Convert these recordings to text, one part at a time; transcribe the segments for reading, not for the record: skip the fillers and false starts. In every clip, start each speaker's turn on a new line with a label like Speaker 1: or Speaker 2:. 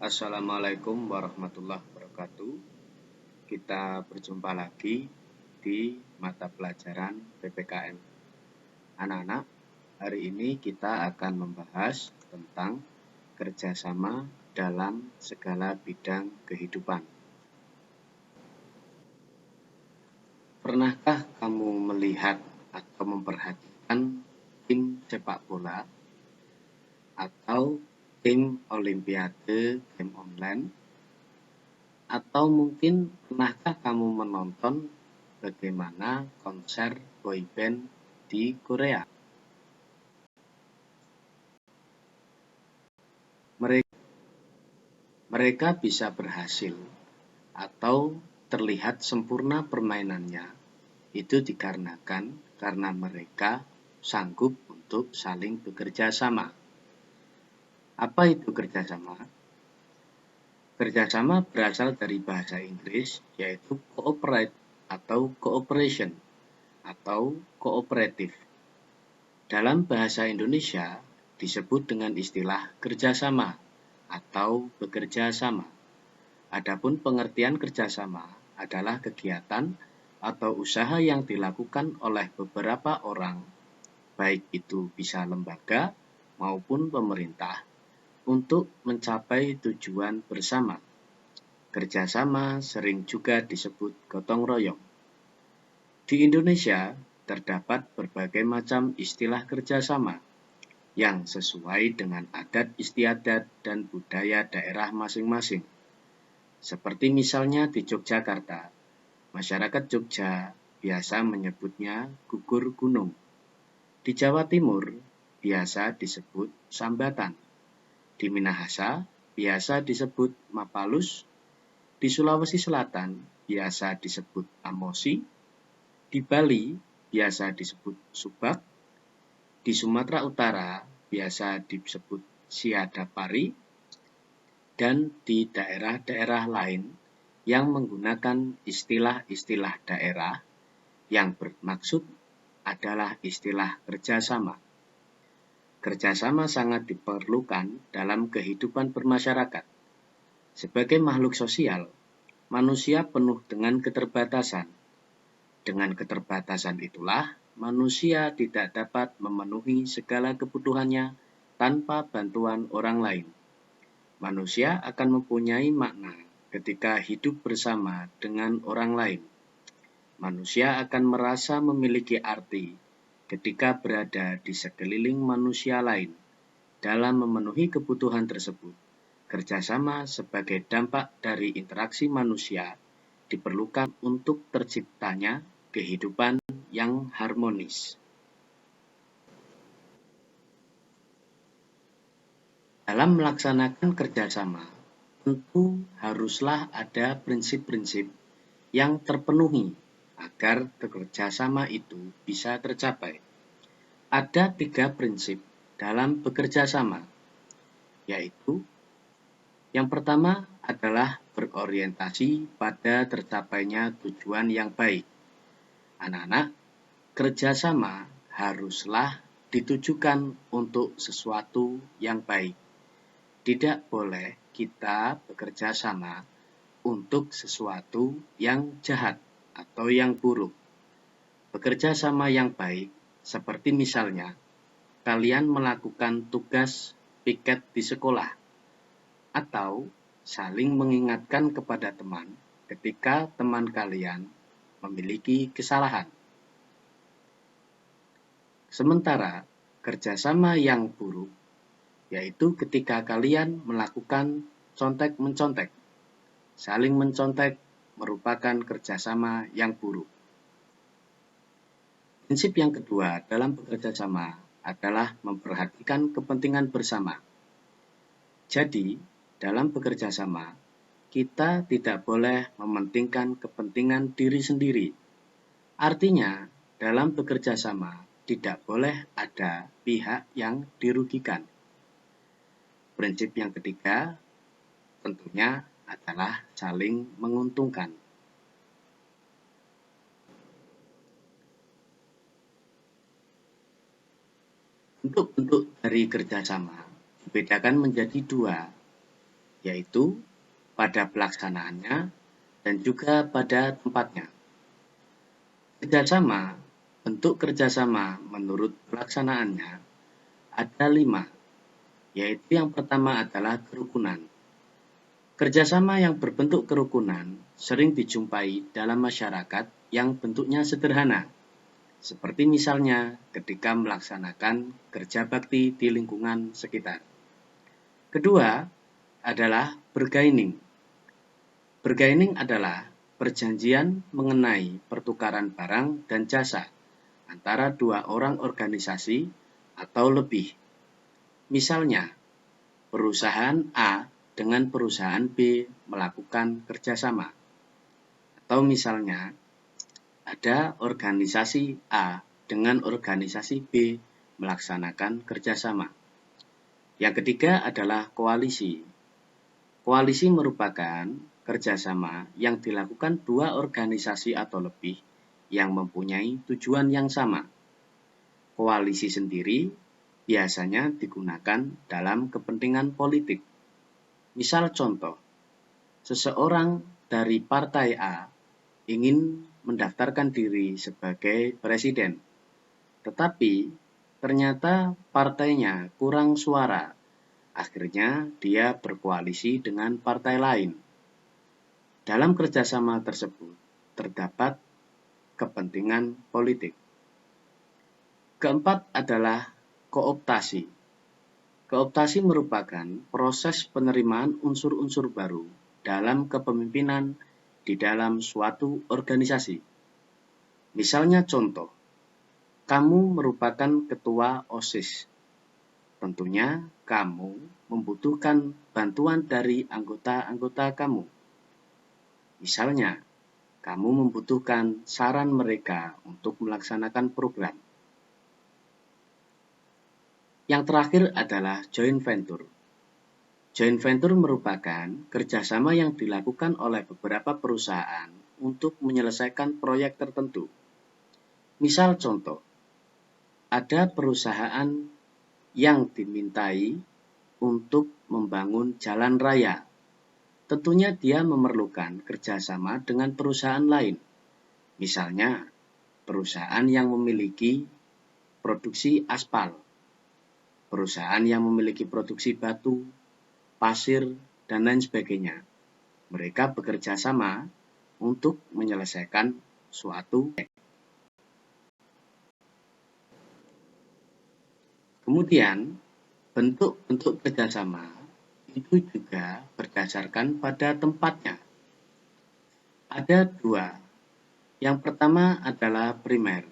Speaker 1: Assalamualaikum warahmatullahi wabarakatuh. Kita berjumpa lagi di mata pelajaran PPKN. Anak-anak, hari ini kita akan membahas tentang kerjasama dalam segala bidang kehidupan. Pernahkah kamu melihat atau memperhatikan tim sepak bola atau tim olimpiade game online? Atau mungkin pernahkah kamu menonton bagaimana konser boyband di Korea? Mereka bisa berhasil atau terlihat sempurna permainannya. Itu dikarenakan karena mereka sanggup untuk saling bekerja sama. Apa itu kerjasama? Kerjasama berasal dari bahasa Inggris, yaitu cooperate atau cooperation atau kooperatif. Dalam bahasa Indonesia disebut dengan istilah kerjasama atau bekerja sama. Adapun pengertian kerjasama adalah kegiatan atau usaha yang dilakukan oleh beberapa orang, baik itu bisa lembaga maupun pemerintah, untuk mencapai tujuan bersama. Kerjasama sering juga disebut gotong royong. Di Indonesia terdapat berbagai macam istilah kerjasama yang sesuai dengan adat istiadat dan budaya daerah masing-masing. Seperti misalnya di Yogyakarta, masyarakat Jogja biasa menyebutnya gugur gunung. Di Jawa Timur biasa disebut sambatan. Di Minahasa biasa disebut mapalus. Di Sulawesi Selatan biasa disebut amosi. Di Bali biasa disebut subak. Di Sumatera Utara biasa disebut siadapari. Dan di daerah-daerah lain yang menggunakan istilah-istilah daerah yang bermaksud adalah istilah kerjasama. Kerjasama sangat diperlukan dalam kehidupan bermasyarakat. Sebagai makhluk sosial, manusia penuh dengan keterbatasan. Dengan keterbatasan itulah, manusia tidak dapat memenuhi segala kebutuhannya tanpa bantuan orang lain. Manusia akan mempunyai makna ketika hidup bersama dengan orang lain. Manusia akan merasa memiliki arti ketika berada di sekeliling manusia lain. Dalam memenuhi kebutuhan tersebut, kerjasama sebagai dampak dari interaksi manusia diperlukan untuk terciptanya kehidupan yang harmonis. Dalam melaksanakan kerjasama, tentu haruslah ada prinsip-prinsip yang terpenuhi agar kerjasama itu bisa tercapai. Ada 3 prinsip dalam bekerja sama, yaitu yang pertama adalah berorientasi pada tercapainya tujuan yang baik. Anak-anak, kerjasama haruslah ditujukan untuk sesuatu yang baik. Tidak boleh kita bekerja sama untuk sesuatu yang jahat atau yang buruk. Bekerja sama yang baik, seperti misalnya kalian melakukan tugas piket di sekolah, atau saling mengingatkan kepada teman ketika teman kalian memiliki kesalahan. Sementara kerjasama yang buruk, yaitu ketika kalian melakukan contek-mencontek. Saling mencontek merupakan kerjasama yang buruk. Prinsip yang kedua dalam bekerja sama adalah memperhatikan kepentingan bersama. Jadi, dalam bekerja sama, kita tidak boleh mementingkan kepentingan diri sendiri. Artinya, dalam bekerja sama tidak boleh ada pihak yang dirugikan. Prinsip yang ketiga tentunya adalah saling menguntungkan. Bentuk-bentuk dari kerjasama dibedakan menjadi 2, yaitu pada pelaksanaannya dan juga pada tempatnya. Kerjasama, bentuk kerjasama menurut pelaksanaannya ada 5, yaitu yang pertama adalah kerukunan. Kerjasama yang berbentuk kerukunan sering dijumpai dalam masyarakat yang bentuknya sederhana, seperti misalnya ketika melaksanakan kerja bakti di lingkungan sekitar. Kedua adalah bargaining. Bargaining adalah perjanjian mengenai pertukaran barang dan jasa antara dua orang organisasi atau lebih. Misalnya, perusahaan A dengan perusahaan B melakukan kerjasama. Atau misalnya, ada organisasi A dengan organisasi B melaksanakan kerjasama. Yang ketiga adalah koalisi. Koalisi merupakan kerjasama yang dilakukan dua organisasi atau lebih yang mempunyai tujuan yang sama. Koalisi sendiri biasanya digunakan dalam kepentingan politik. Misal contoh, seseorang dari partai A ingin mendaftarkan diri sebagai presiden, tetapi ternyata partainya kurang suara. Akhirnya dia berkoalisi dengan partai lain. Dalam kerjasama tersebut terdapat kepentingan politik. Keempat adalah kooptasi. Kooptasi merupakan proses penerimaan unsur-unsur baru dalam kepemimpinan di dalam suatu organisasi. Misalnya contoh, kamu merupakan ketua OSIS. Tentunya kamu membutuhkan bantuan dari anggota-anggota kamu. Misalnya, kamu membutuhkan saran mereka untuk melaksanakan program. Yang terakhir adalah joint venture. Joint venture merupakan kerjasama yang dilakukan oleh beberapa perusahaan untuk menyelesaikan proyek tertentu. Misal contoh, ada perusahaan yang dimintai untuk membangun jalan raya. Tentunya dia memerlukan kerjasama dengan perusahaan lain. Misalnya, perusahaan yang memiliki produksi aspal, perusahaan yang memiliki produksi batu, pasir, dan lain sebagainya. Mereka bekerja sama untuk menyelesaikan suatu. Kemudian, bentuk-bentuk kerjasama itu juga berdasarkan pada tempatnya. Ada 2. Yang pertama adalah primer.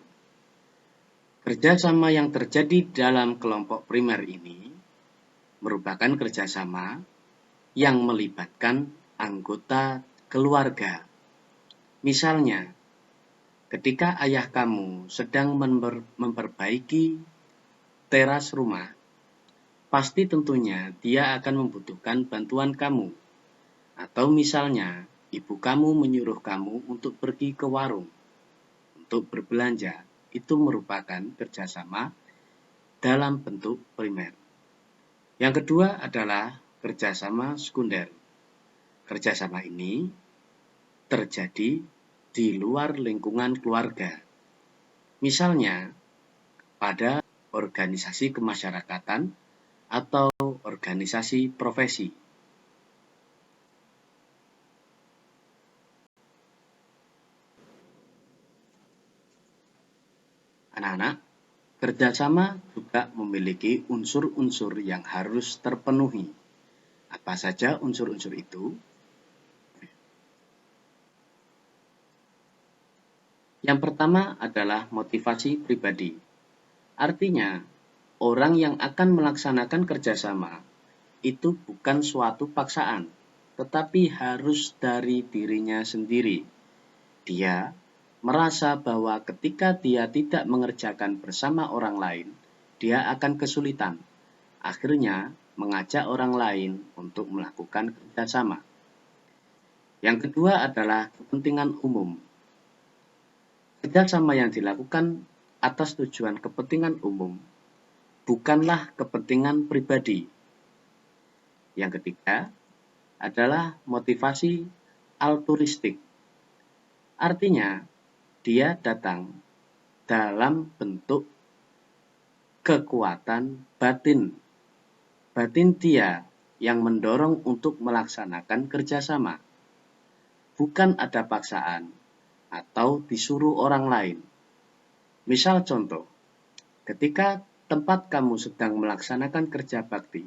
Speaker 1: Kerjasama yang terjadi dalam kelompok primer ini merupakan kerjasama yang melibatkan anggota keluarga. Misalnya, ketika ayah kamu sedang memperbaiki teras rumah, pasti tentunya dia akan membutuhkan bantuan kamu. Atau misalnya, ibu kamu menyuruh kamu untuk pergi ke warung, untuk berbelanja. Itu merupakan kerjasama dalam bentuk primer. Yang kedua adalah kerjasama sekunder. Kerjasama ini terjadi di luar lingkungan keluarga. Misalnya, pada organisasi kemasyarakatan atau organisasi profesi. Anak-anak, kerjasama juga memiliki unsur-unsur yang harus terpenuhi. Apa saja unsur-unsur itu? Yang pertama adalah motivasi pribadi. Artinya, orang yang akan melaksanakan kerjasama itu bukan suatu paksaan, tetapi harus dari dirinya sendiri. Dia merasa bahwa ketika dia tidak mengerjakan bersama orang lain, dia akan kesulitan. Akhirnya, mengajak orang lain untuk melakukan kerjasama. Yang kedua adalah kepentingan umum. Kerjasama yang dilakukan atas tujuan kepentingan umum, bukanlah kepentingan pribadi. Yang ketiga, adalah motivasi altruistik. Artinya, dia datang dalam bentuk kekuatan batin. Batin dia yang mendorong untuk melaksanakan kerjasama. Bukan ada paksaan atau disuruh orang lain. Misal contoh, ketika tempat kamu sedang melaksanakan kerja bakti,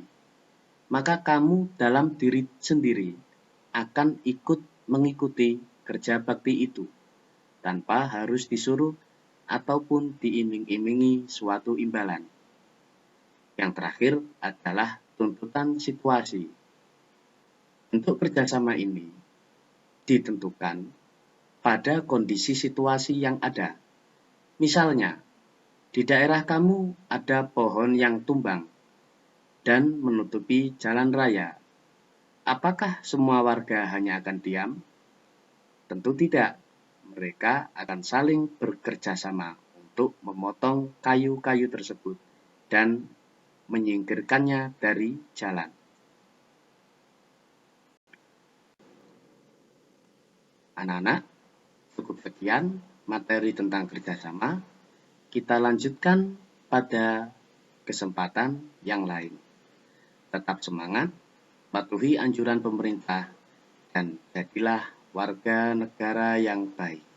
Speaker 1: maka kamu dalam diri sendiri akan ikut mengikuti kerja bakti itu, tanpa harus disuruh ataupun diiming-imingi suatu imbalan. Yang terakhir adalah tuntutan situasi. Bentuk kerjasama ini ditentukan pada kondisi situasi yang ada. Misalnya, di daerah kamu ada pohon yang tumbang dan menutupi jalan raya. Apakah semua warga hanya akan diam? Tentu tidak. Mereka akan saling bekerja sama untuk memotong kayu-kayu tersebut dan menyingkirkannya dari jalan. Anak-anak, cukup sekian materi tentang kerjasama. Kita lanjutkan pada kesempatan yang lain. Tetap semangat, patuhi anjuran pemerintah, dan jadilah warga negara yang baik.